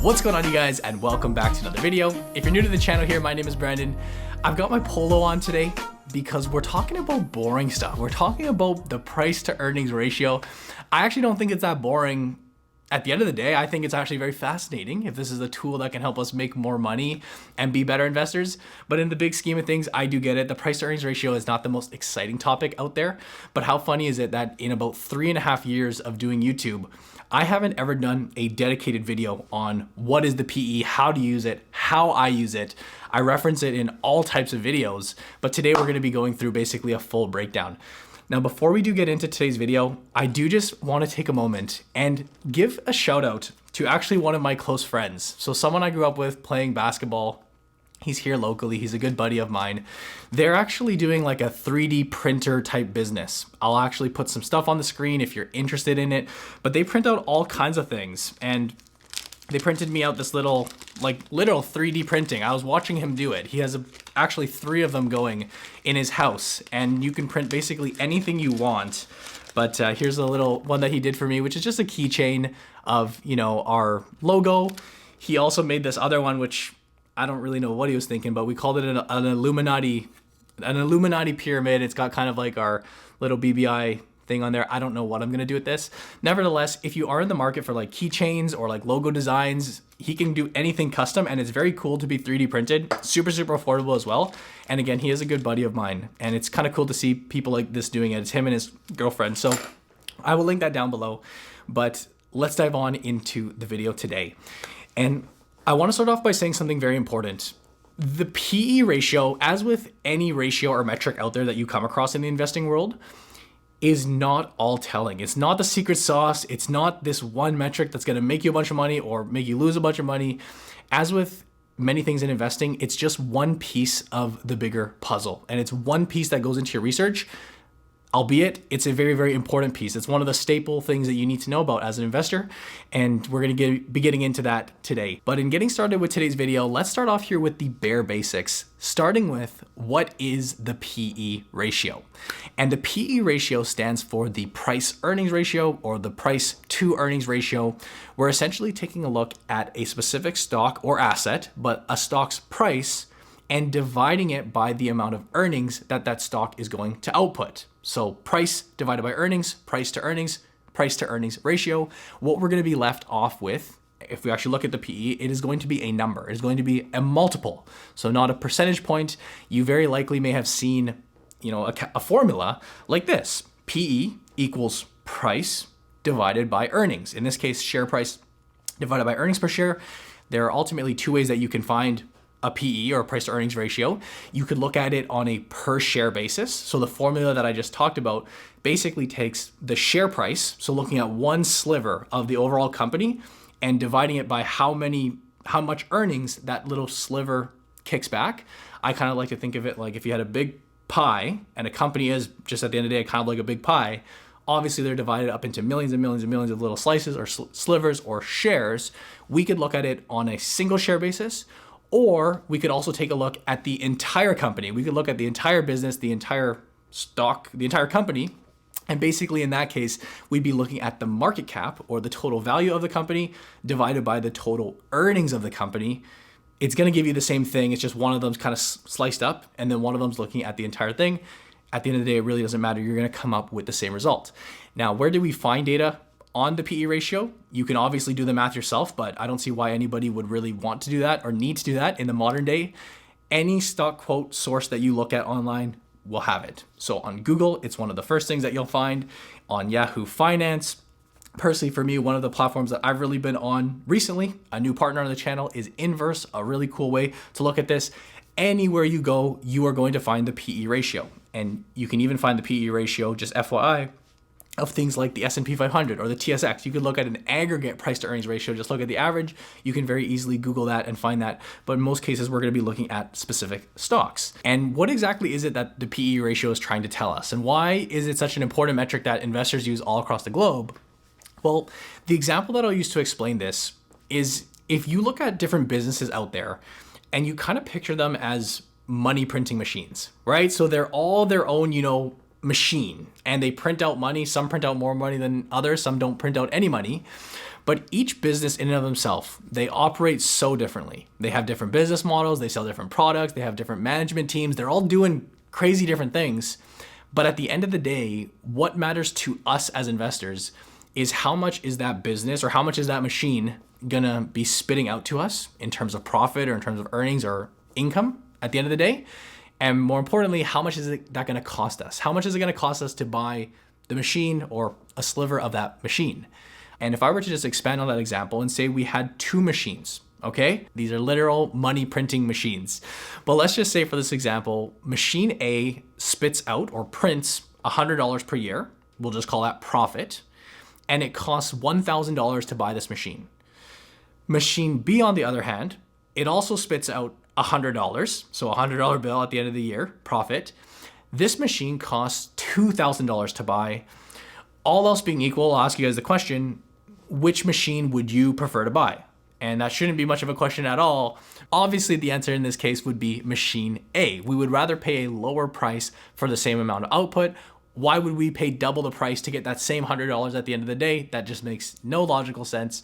What's going on, you guys, and welcome back to another video. If you're new to the channel here, my name is Brandon. I've got my polo on today because we're talking about boring stuff. We're talking about the price to earnings ratio. I actually don't think it's that boring. At the end of the day, I think it's actually very fascinating if this is a tool that can help us make more money and be better investors. But in the big scheme of things, I do get it. The price to earnings ratio is not the most exciting topic out there. But how funny is it that in about 3.5 years of doing YouTube, I haven't ever done a dedicated video on what is the PE, how to use it, how I use it. I reference it in all types of videos, but today we're gonna be going through basically a full breakdown. Now, before we do get into today's video, I do just want to take a moment and give a shout out to actually one of my close friends. So someone I grew up with playing basketball. He's here locally. He's a good buddy of mine. They're actually doing like a 3D printer type business. I'll actually put some stuff on the screen if you're interested in it, but they print out all kinds of things. And they printed me out this little, like literal 3D printing. I was watching him do it. He has actually 3 of them going in his house, and you can print basically anything you want. But here's a little one that he did for me, which is just a keychain of, you know, our logo. He also made this other one, which I don't really know what he was thinking, but we called it an Illuminati pyramid. It's got kind of like our little BBI thing on there. I don't know what I'm gonna do with this. Nevertheless, if you are in the market for like keychains or like logo designs, he can do anything custom, and it's very cool to be 3D printed. Super affordable as well. And again, he is a good buddy of mine, and it's kind of cool to see people like this doing it. It's him and his girlfriend. So I will link that down below, but let's dive on into the video today. And I want to start off by saying something very important. The PE ratio, as with any ratio or metric out there that you come across in the investing world, is not all telling. It's not the secret sauce. It's not this one metric that's going to make you a bunch of money or make you lose a bunch of money. As with many things in investing, it's just one piece of the bigger puzzle, and it's one piece that goes into your research. Albeit, it's a very important piece. It's one of the staple things that you need to know about as an investor, and we're going to be getting into that today. But in getting started with today's video, let's start off here with the bare basics, starting with what is the PE ratio. And the PE ratio stands for the price earnings ratio, or the price to earnings ratio. We're essentially taking a look at a specific stock or asset, but a stock's price, and dividing it by the amount of earnings that that stock is going to output. So price divided by earnings, price to earnings ratio. What we're going to be left off with, if we actually look at the PE, it is going to be a number. It is going to be a multiple. So not a percentage point. You very likely may have seen, you know, a formula like this. PE equals price divided by earnings. In this case, share price divided by earnings per share. There are ultimately 2 ways that you can find a PE, or a price to earnings ratio. You could look at it on a per share basis. So the formula that I just talked about basically takes the share price, so looking at one sliver of the overall company, and dividing it by how much earnings that little sliver kicks back. I kind of like to think of it like if you had a big pie, and a company is just at the end of the day kind of like a big pie. Obviously, they're divided up into millions and millions and millions of little slices or slivers or shares. We could look at it on a single share basis, or we could also take a look at the entire company. We could look at the entire business, the entire stock, the entire company. And basically in that case, we'd be looking at the market cap, or the total value of the company, divided by the total earnings of the company. It's going to give you the same thing. It's just one of them's kind of sliced up, and then one of them's looking at the entire thing. At the end of the day, it really doesn't matter. You're going to come up with the same result. Now, where do we find data on the PE ratio? You can obviously do the math yourself, but I don't see why anybody would really want to do that or need to do that in the modern day. Any stock quote source that you look at online will have it. So on Google, it's one of the first things that you'll find. On Yahoo Finance, personally for me, one of the platforms that I've really been on recently, a new partner on the channel, is Inverse, a really cool way to look at this. Anywhere you go, you are going to find the PE ratio. And you can even find the PE ratio, just FYI, of things like the S&P 500 or the TSX. You could look at an aggregate price to earnings ratio, just look at the average. You can very easily Google that and find that. But in most cases, we're going to be looking at specific stocks. And what exactly is it that the PE ratio is trying to tell us? And why is it such an important metric that investors use all across the globe? Well, the example that I'll use to explain this is if you look at different businesses out there and you kind of picture them as money printing machines, right? So they're all their own, you know, machine, and they print out money. Some print out more money than others. Some don't print out any money. But each business in and of themselves, they operate so differently. They have different business models, they sell different products, they have different management teams, they're all doing crazy different things. But at the end of the day, what matters to us as investors is how much is that business or how much is that machine gonna be spitting out to us in terms of profit or in terms of earnings or income at the end of the day. And more importantly, how much is that gonna cost us? How much is it gonna cost us to buy the machine or a sliver of that machine? And if I were to just expand on that example and say we had two machines, okay? These are literal money printing machines. But let's just say for this example, machine A spits out or prints $100 per year. We'll just call that profit. And it costs $1,000 to buy this machine. Machine B, on the other hand, it also spits out $100. So a $100 bill at the end of the year, profit. This machine costs $2,000 to buy. All else being equal, I'll ask you guys the question, which machine would you prefer to buy? And that shouldn't be much of a question at all. Obviously, the answer in this case would be machine A. We would rather pay a lower price for the same amount of output. Why would we pay double the price to get that same $100 at the end of the day? That just makes no logical sense.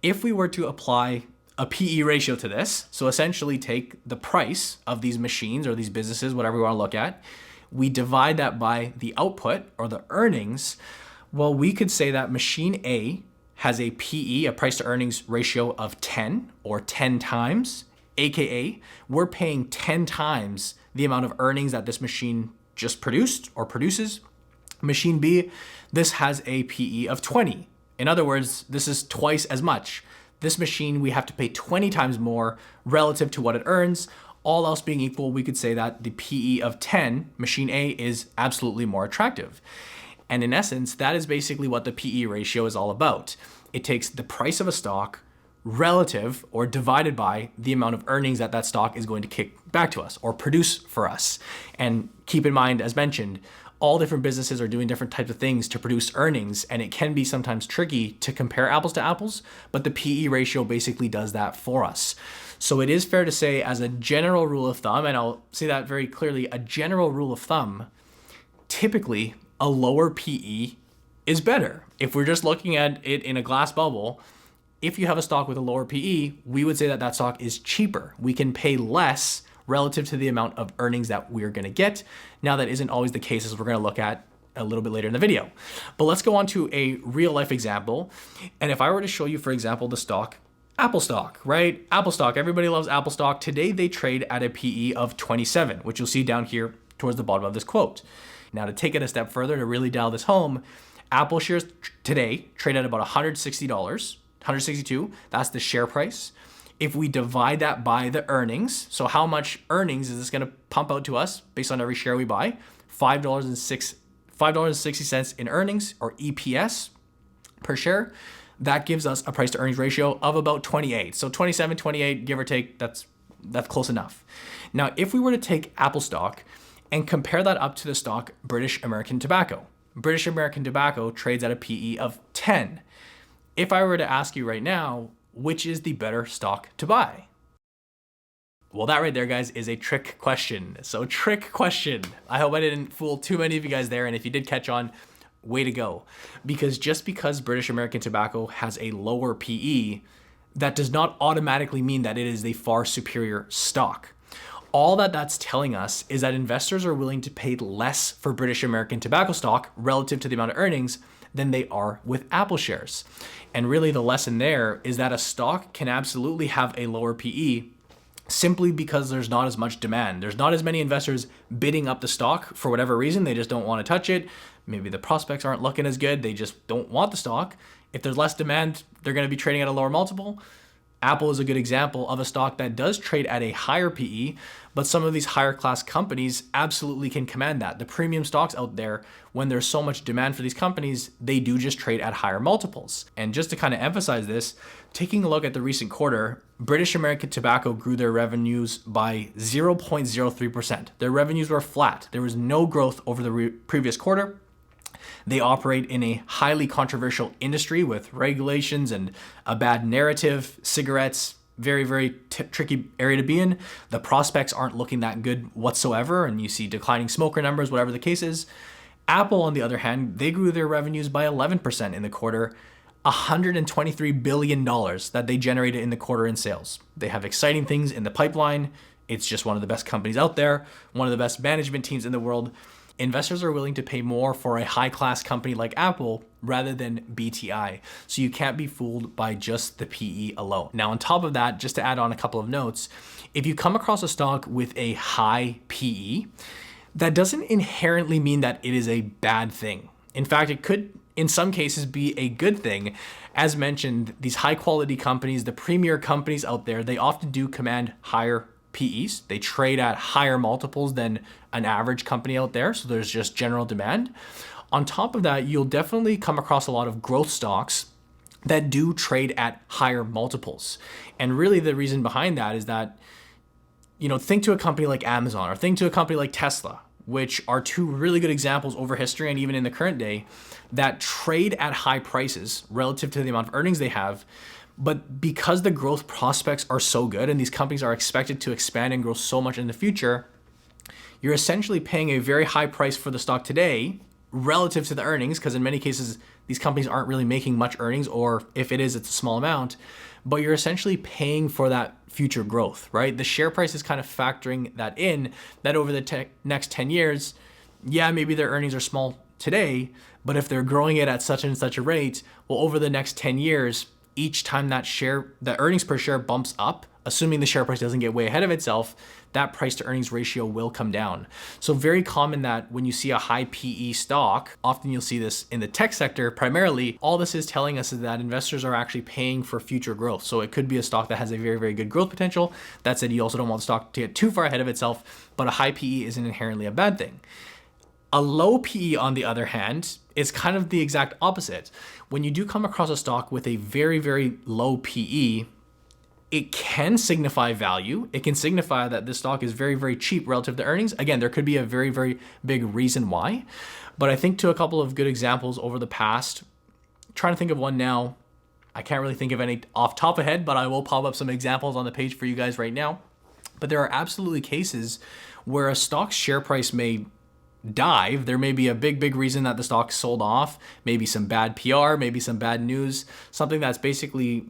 If we were to apply a PE ratio to this, so essentially take the price of these machines or these businesses, whatever we want to look at, we divide that by the output or the earnings. Well, we could say that machine A has a PE, a price to earnings ratio of 10 or 10 times, AKA we're paying 10 times the amount of earnings that this machine just produced or produces. Machine B, this has a PE of 20. In other words, this is twice as much. This machine, we have to pay 20 times more relative to what it earns. All else being equal, we could say that the PE of 10, machine A, is absolutely more attractive. And in essence, that is basically what the PE ratio is all about. It takes the price of a stock relative or divided by the amount of earnings that that stock is going to kick back to us or produce for us. And keep in mind, as mentioned, all different businesses are doing different types of things to produce earnings, and it can be sometimes tricky to compare apples to apples, but the PE ratio basically does that for us. So it is fair to say, as a general rule of thumb, and I'll say that very clearly, a general rule of thumb, typically a lower PE is better. If we're just looking at it in a glass bubble, if you have a stock with a lower PE, we would say that that stock is cheaper. We can pay less relative to the amount of earnings that we're going to get. Now, that isn't always the case, as we're going to look at a little bit later in the video. But let's go on to a real life example. And if I were to show you, for example, the stock Apple stock, right? Apple stock, everybody loves Apple stock. Today they trade at a PE of 27, which you'll see down here towards the bottom of this quote. Now, to take it a step further, to really dial this home, Apple shares today trade at about $160, $162. That's the share price. If we divide that by the earnings, so how much earnings is this going to pump out to us based on every share we buy? $5.60 in earnings, or EPS per share. That gives us a price to earnings ratio of about 28. So 27, 28, give or take, that's close enough. Now, if we were to take Apple stock and compare that up to the stock British American Tobacco. British American Tobacco trades at a PE of 10. If I were to ask you right now, which is the better stock to buy? Well, that right there, guys, is a trick question. So trick question. I hope I didn't fool too many of you guys there. And if you did catch on, way to go. Because just because British American Tobacco has a lower PE, that does not automatically mean that it is a far superior stock. All that's telling us is that investors are willing to pay less for British American Tobacco stock relative to the amount of earnings than they are with Apple shares. And really the lesson there is that a stock can absolutely have a lower PE simply because there's not as much demand. There's not as many investors bidding up the stock for whatever reason. They just don't want to touch it. Maybe the prospects aren't looking as good. They just don't want the stock. If there's less demand, they're going to be trading at a lower multiple. Apple is a good example of a stock that does trade at a higher PE, but some of these higher class companies absolutely can command that. The premium stocks out there, when there's so much demand for these companies, they do just trade at higher multiples. And just to kind of emphasize this, taking a look at the recent quarter, British American Tobacco grew their revenues by 0.03%. Their revenues were flat. There was no growth over the previous quarter. They operate in a highly controversial industry with regulations and a bad narrative. Cigarettes, very, very tricky area to be in. The prospects aren't looking that good whatsoever, and you see declining smoker numbers, whatever the case is. Apple, on the other hand, they grew their revenues by 11% in the quarter. $123 billion that they generated in the quarter in sales. They have exciting things in the pipeline. It's just one of the best companies out there, one of the best management teams in the world. Investors are willing to pay more for a high-class company like Apple rather than BTI. So you can't be fooled by just the PE alone. Now, on top of that, just to add on a couple of notes, if you come across a stock with a high PE, that doesn't inherently mean that it is a bad thing. In fact, it could, in some cases, be a good thing. As mentioned, these high-quality companies, the premier companies out there, they often do command higher PEs. They trade at higher multiples than an average company out there. So there's just general demand. On top of that, you'll definitely come across a lot of growth stocks that do trade at higher multiples. And really the reason behind that is that, think to a company like Amazon or think to a company like Tesla, which are two really good examples over history and even in the current day that trade at high prices relative to the amount of earnings they have. But because the growth prospects are so good and these companies are expected to expand and grow so much in the future, you're essentially paying a very high price for the stock today relative to the earnings, because in many cases, these companies aren't really making much earnings, or if it is, it's a small amount, but you're essentially paying for that future growth, right? The share price is kind of factoring that in, that over the next 10 years, yeah, maybe their earnings are small today, but if they're growing it at such and such a rate, well, over the next 10 years, each time the earnings per share bumps up, assuming the share price doesn't get way ahead of itself, that price to earnings ratio will come down. So very common that when you see a high PE stock, often you'll see this in the tech sector primarily, all this is telling us is that investors are actually paying for future growth. So it could be a stock that has a very, very good growth potential. That said, you also don't want the stock to get too far ahead of itself, but a high PE isn't inherently a bad thing. A low PE, on the other hand, is kind of the exact opposite. When you do come across a stock with a very, very low PE, it can signify value. It can signify that this stock is very, very cheap relative to earnings. Again, there could be a very, very big reason why. But I think to a couple of good examples over the past, trying to think of one now, I can't really think of any off top of head, but I will pop up some examples on the page for you guys right now. But there are absolutely cases where a stock's share price may dive. There may be a big reason that the stock sold off, maybe some bad PR, maybe some bad news, something that's basically,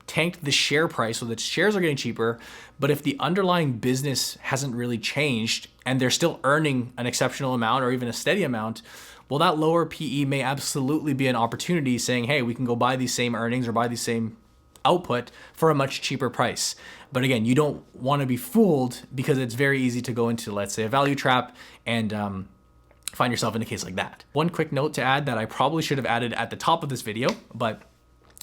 tanked the share price so that shares are getting cheaper. But if the underlying business hasn't really changed and they're still earning an exceptional amount or even a steady amount, well, that lower PE may absolutely be an opportunity saying, hey, we can go buy these same earnings or buy these same output for a much cheaper price. But again, you don't want to be fooled because it's very easy to go into, let's say, a value trap and find yourself in a case like that. One quick note to add that I probably should have added at the top of this video, but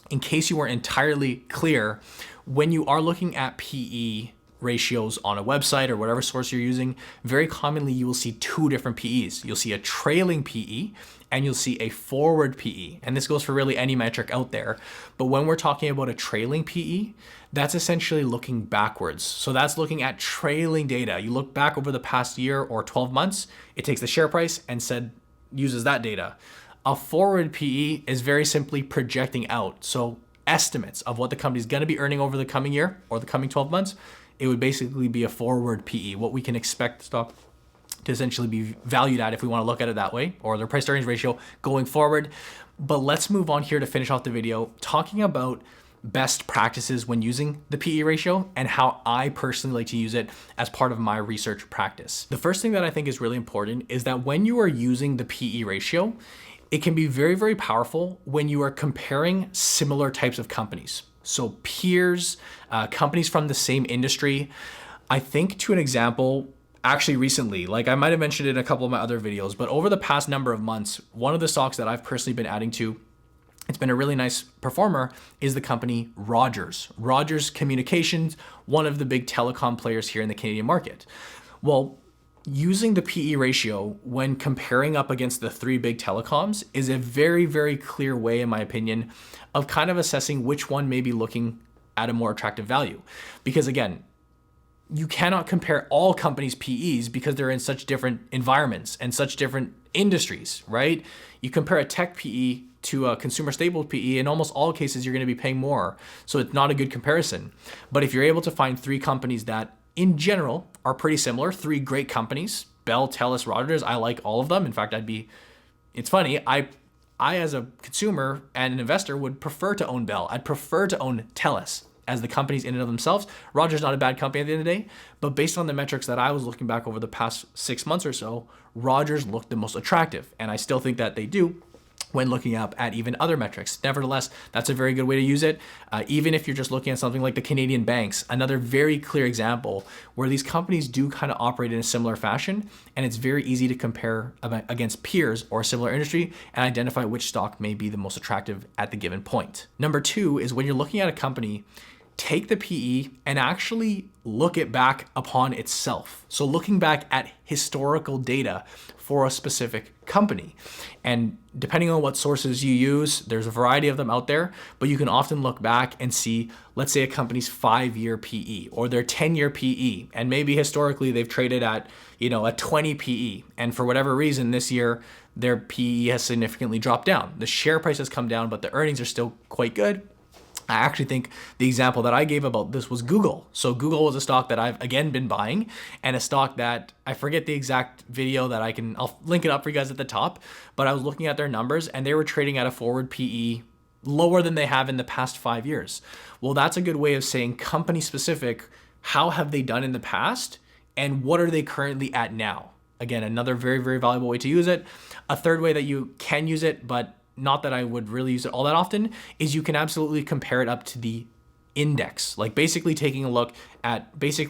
in case you weren't entirely clear, when you are looking at PE ratios on a website or whatever source you're using, very commonly you will see two different PEs. You'll see a trailing PE and you'll see a forward PE. And this goes for really any metric out there. But when we're talking about a trailing PE, that's essentially looking backwards. So that's looking at trailing data. You look back over the past year or 12 months, it takes the share price and uses that data. A forward PE is very simply projecting out. So estimates of what the company's gonna be earning over the coming year or the coming 12 months, it would basically be a forward PE, what we can expect the stock to essentially be valued at if we want to look at it that way, or their price to earnings ratio going forward. But let's move on here to finish off the video talking about best practices when using the PE ratio and how I personally like to use it as part of my research practice. The first thing that I think is really important is that when you are using the PE ratio, it can be very, very powerful when you are comparing similar types of companies. So peers, companies from the same industry. I think to an example, actually recently, like I might have mentioned it in a couple of my other videos, but over the past number of months, one of the stocks that I've personally been adding to, it's been a really nice performer, is the company Rogers. Rogers Communications, one of the big telecom players here in the Canadian market. Well, using the PE ratio when comparing up against the three big telecoms is a very, very clear way, in my opinion, of kind of assessing which one may be looking at a more attractive value. Because again, you cannot compare all companies' PEs because they're in such different environments and such different industries, right? You compare a tech PE to a consumer staples PE, in almost all cases, you're going to be paying more. So it's not a good comparison. But if you're able to find three companies that in general are pretty similar, three great companies, Bell, TELUS, Rogers, I like all of them. In fact, it's funny, I I, as a consumer and an investor, would prefer to own Bell. I'd prefer to own TELUS as the companies in and of themselves. Rogers not a bad company at the end of the day, but based on the metrics that I was looking back over the past 6 months or so, Rogers looked the most attractive. And I still think that they do when looking up at even other metrics. Nevertheless, that's a very good way to use it. Even if you're just looking at something like the Canadian banks, another very clear example where these companies do kind of operate in a similar fashion, and it's very easy to compare against peers or a similar industry and identify which stock may be the most attractive at the given point. Number 2 is when you're looking at a company, take the PE and actually look it back upon itself. So looking back at historical data for a specific company. And depending on what sources you use, there's a variety of them out there, but you can often look back and see, let's say a company's 5-year PE or their 10-year PE. And maybe historically they've traded at, a 20 PE. And for whatever reason this year, their PE has significantly dropped down. The share price has come down, but the earnings are still quite good. I actually think the example that I gave about this was Google. So Google was a stock that I've again been buying, and a stock that I forget the exact video that I'll link it up for you guys at the top, but I was looking at their numbers and they were trading at a forward PE lower than they have in the past 5 years. Well, that's a good way of saying company specific. How have they done in the past and what are they currently at now? Again, another very, very valuable way to use it. A third way that you can use it, but not that I would really use it all that often, is you can absolutely compare it up to the index. Like basically taking a look at take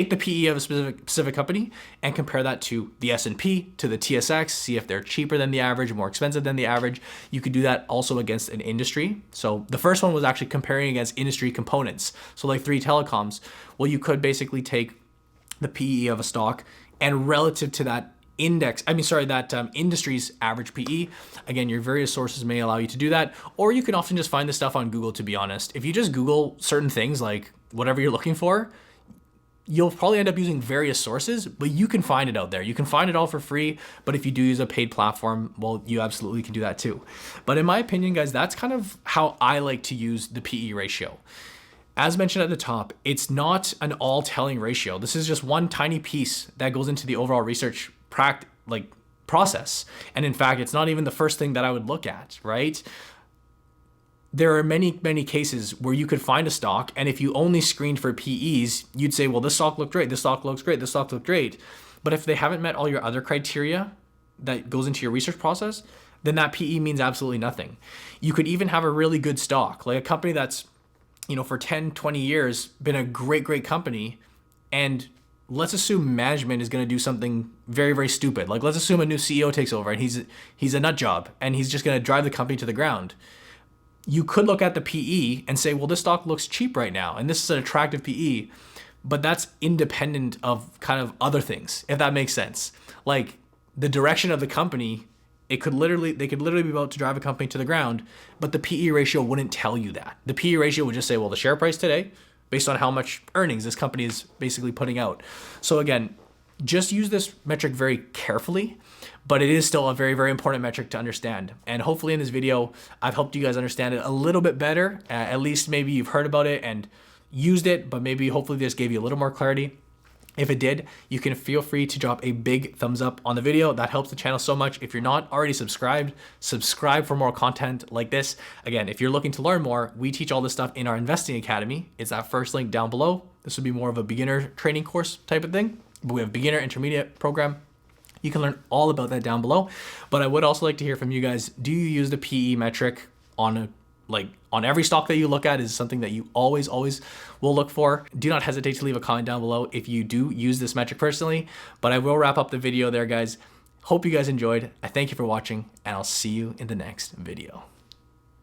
the PE of a specific company and compare that to the S&P, to the TSX, see if they're cheaper than the average, more expensive than the average. You could do that also against an industry. So the first one was actually comparing against industry components. So like 3 telecoms. Well, you could basically take the PE of a stock and relative to that industry's average PE. Again, your various sources may allow you to do that, or you can often just find this stuff on Google, to be honest. If you just Google certain things like whatever you're looking for, you'll probably end up using various sources, but you can find it out there. You can find it all for free, but if you do use a paid platform, well, you absolutely can do that too. But in my opinion, guys, that's kind of how I like to use the PE ratio. As mentioned at the top, it's not an all-telling ratio. This is just one tiny piece that goes into the overall research process. And in fact, it's not even the first thing that I would look at, right? There are many, many cases where you could find a stock, and if you only screened for PEs, you'd say, well, this stock looked great, this stock looks great, this stock looked great. But if they haven't met all your other criteria that goes into your research process, then that PE means absolutely nothing. You could even have a really good stock, like a company that's, for 10, 20 years, been a great, great company, and let's assume management is going to do something very, very stupid. Like let's assume a new CEO takes over and he's a nut job and he's just going to drive the company to the ground. You could look at the PE and say, well, this stock looks cheap right now and this is an attractive PE, but that's independent of kind of other things, if that makes sense. Like the direction of the company, they could literally be about to drive a company to the ground, but the PE ratio wouldn't tell you that. The PE ratio would just say, well, the share price today, based on how much earnings this company is basically putting out. So again, just use this metric very carefully, but it is still a very, very important metric to understand. And hopefully in this video, I've helped you guys understand it a little bit better. At least maybe you've heard about it and used it, but maybe hopefully this gave you a little more clarity. If it did, you can feel free to drop a big thumbs up on the video. That helps the channel so much. If you're not already subscribed, subscribe for more content like this. Again, if you're looking to learn more, we teach all this stuff in our Investing Academy. It's that first link down below. This would be more of a beginner training course type of thing, but we have beginner, intermediate program. You can learn all about that down below. But I would also like to hear from you guys. Do you use the PE metric on every stock that you look at? Is something that you always will look for? Do not hesitate to leave a comment down below if you do use this metric personally. But I will wrap up the video there, guys. Hope you guys enjoyed. I thank you for watching, and I'll see you in the next video.